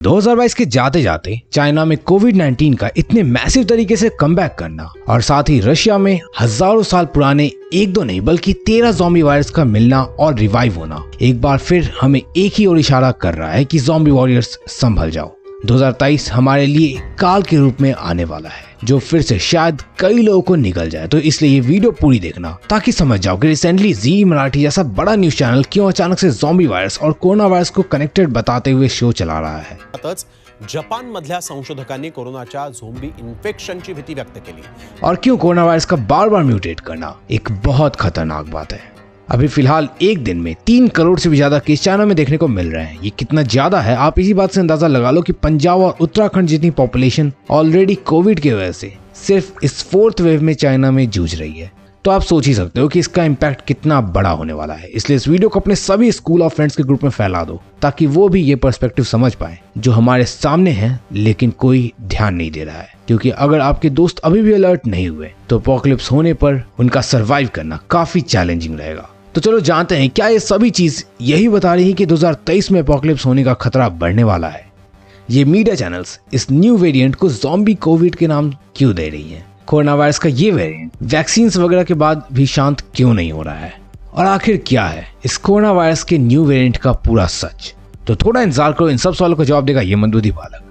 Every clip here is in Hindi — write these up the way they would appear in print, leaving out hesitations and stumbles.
2022 के जाते जाते चाइना में कोविड-19 का इतने मैसिव तरीके से कमबैक करना और साथ ही रशिया में हजारों साल पुराने एक दो नहीं बल्कि 13 ज़ॉम्बी वायरस का मिलना और रिवाइव होना एक बार फिर हमें एक ही ओर इशारा कर रहा है कि ज़ॉम्बी वॉरियर्स संभल जाओ। 2023 हमारे लिए काल के रूप में आने वाला है जो फिर से शायद कई लोगों को निकल जाए, तो इसलिए ये वीडियो पूरी देखना ताकि समझ जाओ कि रिसेंटली जी मराठी जैसा बड़ा न्यूज चैनल क्यों अचानक से ज़ॉम्बी वायरस और कोरोना वायरस को कनेक्टेड बताते हुए शो चला रहा है। जपान मधल्या संशोधकांनी कोरोनाच्या झोंबी इन्फेक्शनची भीती व्यक्त केली और क्यों कोरोना वायरस का बार बार म्यूटेट करना एक बहुत खतरनाक बात है। अभी फिलहाल एक दिन में 3 करोड़ से भी ज्यादा केस चाइना में देखने को मिल रहे हैं। ये कितना ज्यादा है आप इसी बात से अंदाजा लगा लो कि पंजाब और उत्तराखंड जितनी पॉपुलेशन ऑलरेडी कोविड की वजह से सिर्फ इस 4th वेव में चाइना में जूझ रही है। तो आप सोच ही सकते हो कि इसका इम्पैक्ट कितना बड़ा होने वाला है। इसलिए इस वीडियो को अपने सभी स्कूल और फ्रेंड्स के ग्रुप में फैला दो ताकि वो भी ये पर्सपेक्टिव समझ पाए जो हमारे सामने है लेकिन कोई ध्यान नहीं दे रहा है। क्योंकि अगर आपके दोस्त अभी भी अलर्ट नहीं हुए तो अपोकलिप्स होने पर उनका सर्वाइव करना काफी चैलेंजिंग रहेगा। तो चलो जानते हैं क्या ये सभी चीज यही बता रही है कि 2023 में अपोकलिप्स होने का खतरा बढ़ने वाला है। ये मीडिया चैनल्स इस न्यू वेरिएंट को ज़ॉम्बी कोविड के नाम क्यों दे रही हैं? कोरोना वायरस का ये वेरिएंट वैक्सीन वगैरह के बाद भी शांत क्यों नहीं हो रहा है? और आखिर क्या है इस कोरोना वायरस के न्यू वेरिएंट का पूरा सच? तो थोड़ा इंतजार करो, इन सब सवालों का जवाब देगा ये मंदबुद्धि बालक।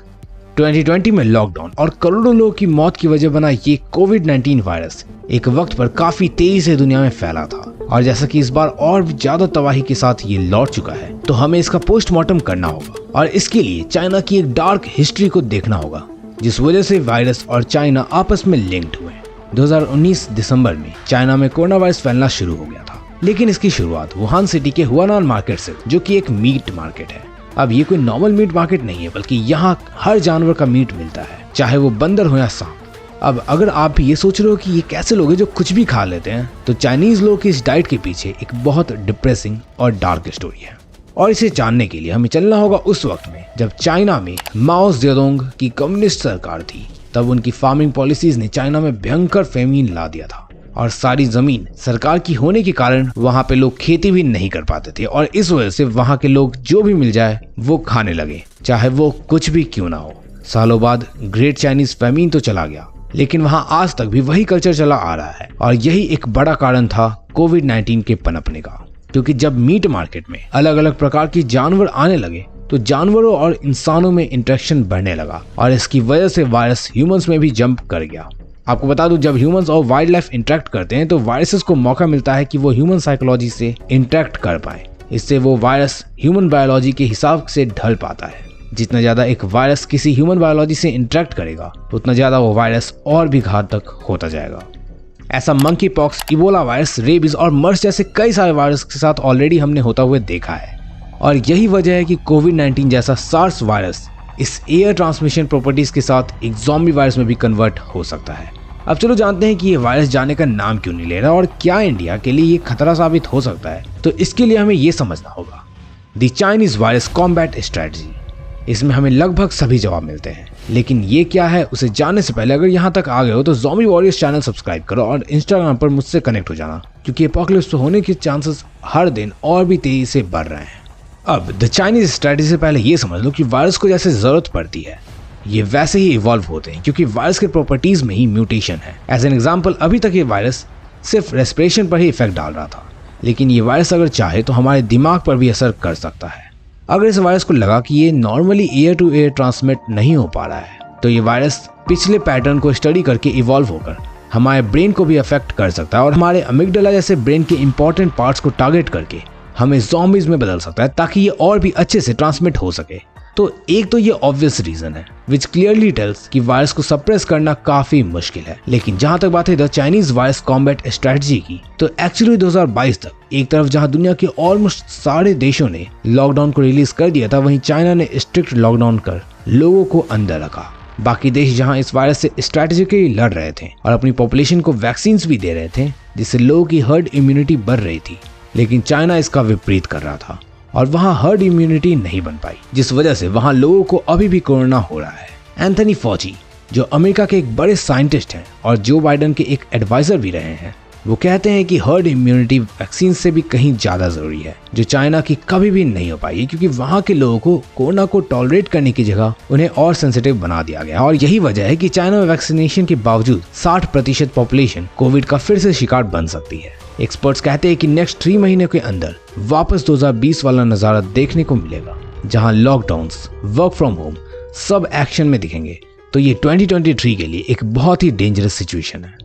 2020 में लॉकडाउन और करोड़ों लोगों की मौत की वजह बना ये कोविड-19 वायरस एक वक्त पर काफी तेजी से दुनिया में फैला था और जैसा कि इस बार और भी ज्यादा तबाही के साथ ये लौट चुका है तो हमें इसका पोस्टमार्टम करना होगा और इसके लिए चाइना की एक डार्क हिस्ट्री को देखना होगा जिस वजह से वायरस और चाइना आपस में लिंक्ड हुए। 2019 दिसंबर में चाइना में कोरोना वायरस फैलना शुरू हो गया था, लेकिन इसकी शुरुआत वुहान सिटी के हुआनान मार्केट से, जो कि एक मीट मार्केट है। अब ये कोई नॉर्मल मीट मार्केट नहीं है बल्कि यहाँ हर जानवर का मीट मिलता है, चाहे वो बंदर हो या सांप। अब अगर आप भी ये सोच रहे हो कि ये कैसे लोग हैं जो कुछ भी खा लेते हैं, तो चाइनीज लोग की इस डाइट के पीछे एक बहुत डिप्रेसिंग और डार्क स्टोरी है और इसे जानने के लिए हमें चलना होगा उस वक्त में जब चाइना में माओ जेडोंग की कम्युनिस्ट सरकार थी। तब उनकी फार्मिंग पॉलिसीज ने चाइना में भयंकर फेमीन ला दिया था और सारी जमीन सरकार की होने के कारण वहाँ पे लोग खेती भी नहीं कर पाते थे और इस वजह से वहाँ के लोग जो भी मिल जाए वो खाने लगे, चाहे वो कुछ भी क्यों ना हो। सालों बाद ग्रेट चाइनीज फेमीन तो चला गया, लेकिन वहाँ आज तक भी वही कल्चर चला आ रहा है और यही एक बड़ा कारण था कोविड-19 के पनपने का। क्योंकि जब मीट मार्केट में अलग अलग प्रकार के जानवर आने लगे तो जानवरों और इंसानों में इंटरेक्शन बढ़ने लगा और इसकी वजह से वायरस ह्यूमंस में भी जंप कर गया। आपको बता दूं, जब ह्यूमंस और वाइल्ड लाइफ इंटरेक्ट करते हैं तो वायरसेस को मौका मिलता है कि वो ह्यूमन साइकोलॉजी से इंटरेक्ट कर पाए। इससे वो वायरस ह्यूमन बायोलॉजी के हिसाब से ढल पाता है। जितना ज्यादा एक वायरस किसी ह्यूमन बायोलॉजी से इंटरेक्ट करेगा उतना ज्यादा वो वायरस और भी घातक होता जाएगा। ऐसा monkey pox, Ebola virus, rabies और मर्स जैसे कई सारे वायरस के साथ ऑलरेडी हमने होता हुआ देखा है और यही वजह है कि कोविड-19 जैसा सार्स वायरस इस एयर ट्रांसमिशन प्रॉपर्टीज के साथ एक ज़ॉम्बी वायरस में भी कन्वर्ट हो सकता है। अब चलो जानते हैं कि ये वायरस जाने का नाम क्यों नहीं ले रहा और क्या इंडिया के लिए ये खतरा साबित हो सकता है। तो इसके लिए हमें ये समझना होगा the Chinese virus combat strategy. इसमें हमें लगभग सभी जवाब मिलते हैं, लेकिन ये क्या है उसे जानने से पहले अगर यहाँ तक आ गए हो तो ज़ॉम्बी वॉरियर्स चैनल सब्सक्राइब करो और इंस्टाग्राम पर मुझसे कनेक्ट हो जाना, क्योंकि एपोकलिप्स होने के चांसेस हर दिन और भी तेजी से बढ़ रहे हैं। अब द चाइनीज स्ट्रेटजी से पहले ये समझ लो कि वायरस को जैसे जरूरत पड़ती है ये वैसे ही इवॉल्व होते हैं, क्योंकि वायरस के प्रॉपर्टीज में ही म्यूटेशन है। एज एन एग्जाम्पल, अभी तक ये वायरस सिर्फ रेस्पिरेशन पर ही इफेक्ट डाल रहा था, लेकिन ये वायरस अगर चाहे तो हमारे दिमाग पर भी असर कर सकता है। अगर इस वायरस को लगा कि ये normally air to air transmit नहीं हो पा रहा है तो ये वायरस पिछले पैटर्न को स्टडी करके इवॉल्व होकर हमारे ब्रेन को भी अफेक्ट कर सकता है और हमारे अमिगडाला जैसे ब्रेन के इंपॉर्टेंट पार्ट्स को टारगेट करके हमें ज़ॉम्बीज में बदल सकता है ताकि ये और भी अच्छे से ट्रांसमिट हो सके। तो एक तो ये ऑब्वियस रीजन है विच क्लियरली टेल्स कि वायरस को सप्रेस करना काफी मुश्किल है। लेकिन जहां तक बात है the Chinese virus combat strategy की, तो एक्चुअली 2022 तक एक तरफ जहां दुनिया के ऑलमोस्ट सारे देशों ने लॉकडाउन को रिलीज कर दिया था, वहीं चाइना ने स्ट्रिक्ट लॉकडाउन कर लोगों को अंदर रखा। बाकी देश जहां इस वायरस से स्ट्रेटेजिकली लड़ रहे थे और अपनी पॉपुलेशन को वैक्सीन भी दे रहे थे जिससे लोगों की हर्ड इम्यूनिटी बढ़ रही थी, लेकिन चाइना इसका विपरीत कर रहा था और वहां हर्ड इम्यूनिटी नहीं बन पाई, जिस वजह से वहां लोगों को अभी भी कोरोना हो रहा है। एंथनी फॉची, जो अमेरिका के एक बड़े साइंटिस्ट हैं और जो बाइडेन के एक एडवाइजर भी रहे हैं, वो कहते हैं कि हर्ड इम्यूनिटी वैक्सीन से भी कहीं ज्यादा जरूरी है, जो चाइना की कभी भी नहीं हो पाई, क्योंकि वहाँ के लोगों को कोरोना को टॉलरेट करने की जगह उन्हें और सेंसिटिव बना दिया गया। और यही वजह है कि चाइना में वैक्सीनेशन के बावजूद 60% पॉपुलेशन कोविड का फिर से शिकार बन सकती है। एक्सपर्ट्स कहते हैं कि नेक्स्ट 3 महीने के अंदर वापस 2020 वाला नजारा देखने को मिलेगा, जहां लॉकडाउन्स, वर्क फ्रॉम होम सब एक्शन में दिखेंगे। तो ये 2023 के लिए एक बहुत ही डेंजरस सिचुएशन है।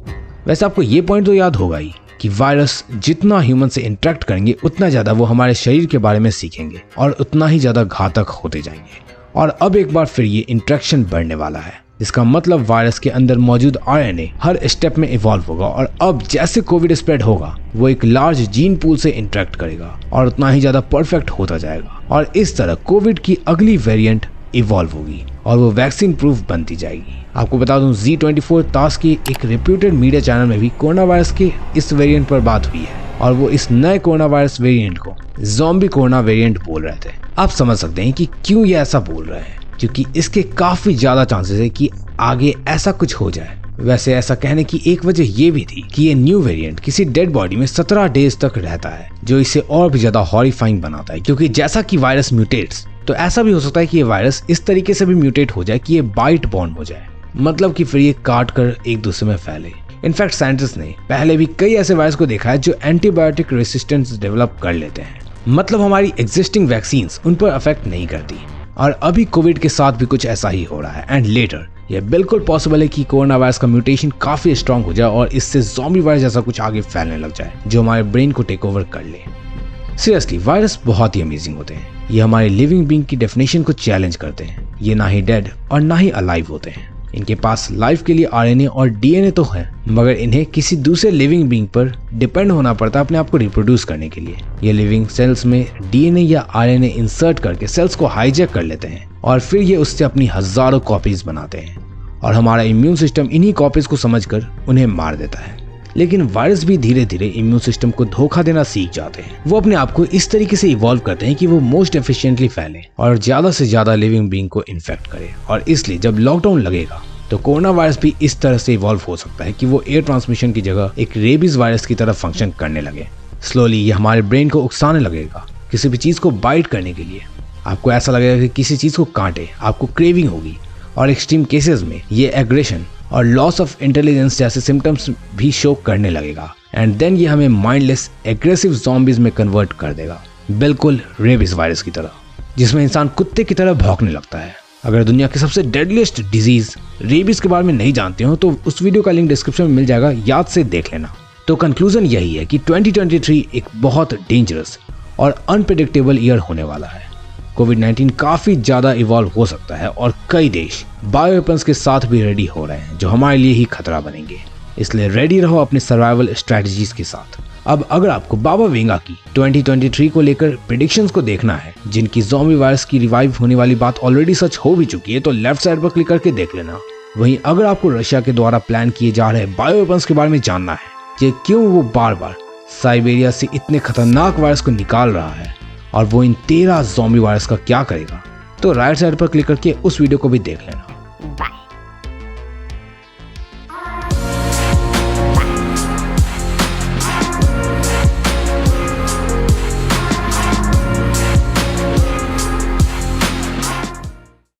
वैसे आपको ये पॉइंट तो याद होगा ही कि वायरस जितना ह्यूमन से इंटरेक्ट करेंगे उतना ज्यादा वो हमारे शरीर के बारे में सीखेंगे और उतना ही ज्यादा घातक होते जाएंगे। और अब एक बार फिर ये इंटरेक्शन बढ़ने वाला है, जिसका मतलब वायरस के अंदर मौजूद RNA हर स्टेप में इवॉल्व होगा और अब जैसे कोविड स्प्रेड होगा वो एक लार्ज जीन पूल से इंटरेक्ट करेगा और उतना ही ज्यादा परफेक्ट होता जाएगा। और इस तरह कोविड की अगली वेरिएंट इवॉल्व होगी और वो वैक्सीन प्रूफ बनती जाएगी। आपको बता दूं, Z24 तास की एक रेप्यूटेड मीडिया चैनल में भी कोरोना वायरस के इस वेरिएंट पर बात हुई है और वो इस नए कोरोना वायरस वेरिएंट को ज़ॉम्बी कोरोना वेरिएंट बोल रहे थे। आप समझ सकते हैं कि क्यों ये ऐसा बोल रहे हैं, क्योंकि इसके काफी ज्यादा चांसेस है कि आगे ऐसा कुछ हो जाए। वैसे ऐसा कहने की एक वजह ये भी थी कि ये न्यू वेरिएंट किसी डेड बॉडी में 17 डेज तक रहता है, जो इसे और भी ज्यादा हॉरिफाइंग बनाता है। क्योंकि जैसा कि वायरस म्यूटेट्स, तो ऐसा भी हो सकता है कि ये वायरस इस तरीके से भी म्यूटेट हो जाए कि ये बाइट बॉर्न हो जाए, मतलब कि फिर ये काट कर एक दूसरे में फैले। इनफैक्ट साइंटिस्ट ने पहले भी कई ऐसे वायरस को देखा है जो एंटीबायोटिक रेसिस्टेंस डेवलप कर लेते हैं, मतलब हमारी एग्जिस्टिंग वैक्सीन्स उन पर अफेक्ट नहीं करती। और अभी कोविड के साथ भी कुछ ऐसा ही हो रहा है। एंड लेटर यह बिल्कुल पॉसिबल है कि कोरोना वायरस का म्यूटेशन काफी स्ट्रांग हो जाए और इससे ज़ॉम्बी वायरस जैसा कुछ आगे फैलने लग जाए, जो हमारे ब्रेन को टेक ओवर कर ले। सीरियसली वायरस बहुत ही अमेजिंग होते हैं। ये हमारे लिविंग बीइंग की डेफिनेशन को चैलेंज करते हैं। ये ना ही डेड और ना ही अलाइव होते हैं। इनके पास लाइफ के लिए RNA और DNA तो है, मगर इन्हें किसी दूसरे लिविंग बीइंग पर डिपेंड होना पड़ता है अपने आप को रिप्रोड्यूस करने के लिए। ये लिविंग सेल्स में DNA या RNA इंसर्ट करके सेल्स को हाईजैक कर लेते हैं और फिर ये उससे अपनी हजारों कॉपीज बनाते हैं और हमारा इम्यून सिस्टम इन्हीं कॉपीज को समझकर उन्हें मार देता है। लेकिन वायरस भी धीरे धीरे इम्यून सिस्टम को धोखा देना सीख जाते हैं। वो अपने आप को इस तरीके से इवॉल्व करते हैं कि वो मोस्ट एफिशिएंटली फैले और ज्यादा से ज्यादा लिविंग बीइंग को इन्फेक्ट करे। और इसलिए जब लॉकडाउन लगेगा तो कोरोना वायरस भी इस तरह से इवॉल्व हो सकता है कि वो एयर ट्रांसमिशन की जगह एक रेबीज वायरस की तरह फंक्शन करने लगे। स्लोली ये हमारे ब्रेन को उकसाने लगेगा किसी भी चीज को बाइट करने के लिए। आपको ऐसा लगेगा कि किसी चीज को काटे, आपको क्रेविंग होगी और एक्सट्रीम केसेस में ये एग्रेशन और लॉस ऑफ इंटेलिजेंस जैसे सिम्टम्स भी शो करने लगेगा। एंड देन ये हमें माइंडलेस एग्रेसिव ज़ॉम्बीज में कन्वर्ट कर देगा, बिल्कुल रेबीज वायरस की तरह, जिसमें इंसान कुत्ते की तरह भौंकने लगता है। अगर दुनिया की सबसे डेडलीस्ट डिजीज रेबीज के बारे में नहीं जानते हो तो उस वीडियो का लिंक डिस्क्रिप्शन में मिल जाएगा, याद से देख लेना। तो कंक्लूजन यही है कि 2023 एक बहुत डेंजरस और अनप्रेडिक्टेबल ईयर होने वाला है। कोविड-19 काफी ज्यादा इवॉल्व हो सकता है और कई देश बायो वेपन्स के साथ भी रेडी हो रहे हैं, जो हमारे लिए ही खतरा बनेंगे। इसलिए रेडी रहो अपने सर्वाइवल स्ट्रेटजीज के साथ। अब अगर आपको बाबा वेंगा की 2023 को लेकर प्रेडिक्शंस को देखना है, जिनकी ज़ॉम्बी वायरस की रिवाइव होने वाली बात ऑलरेडी सच हो भी चुकी है, तो लेफ्ट साइड पर क्लिक करके देख लेना। वहीं अगर आपको रशिया के द्वारा प्लान किए जा रहे बायो वेपन्स के बारे में जानना है कि क्यों वो बार बार साइबेरिया से इतने खतरनाक वायरस को निकाल रहा है और वो इन 13 ज़ॉम्बी वायरस का क्या करेगा, तो राइट साइड पर क्लिक करके उस वीडियो को भी देख लेना।